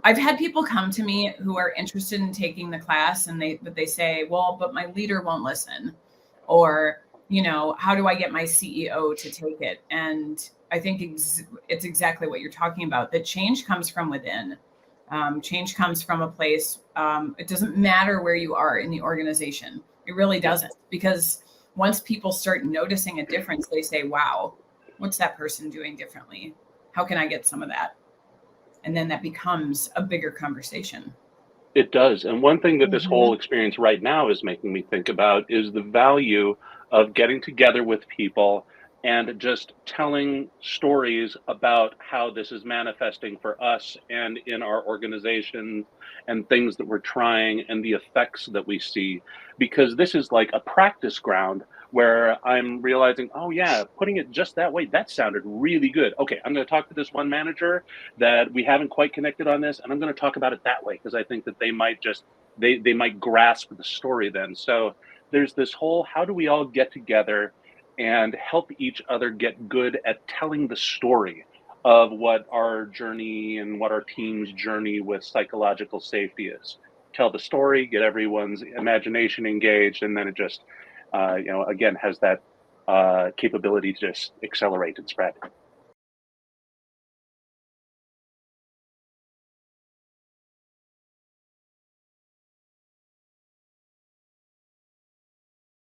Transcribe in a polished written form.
I've had people come to me who are interested in taking the class, and they say, well, but my leader won't listen, or, how do I get my CEO to take it? And I think it's exactly what you're talking about. That change comes from within. Change comes from a place. It doesn't matter where you are in the organization. It really doesn't, because once people start noticing a difference, they say, wow, what's that person doing differently? How can I get some of that? And then that becomes a bigger conversation. It does. And one thing that this whole Mhm. experience right now is making me think about is the value of getting together with people and just telling stories about how this is manifesting for us and in our organization and things that we're trying and the effects that we see. Because this is like a practice ground where I'm realizing, oh, yeah, putting it just that way, that sounded really good. Okay, I'm going to talk to this one manager that we haven't quite connected on this, and I'm going to talk about it that way because I think that they might just they might grasp the story then. So there's this whole, how do we all get together and help each other get good at telling the story of what our journey and what our team's journey with psychological safety is. Tell the story, get everyone's imagination engaged, and then it just again has that capability to just accelerate and spread.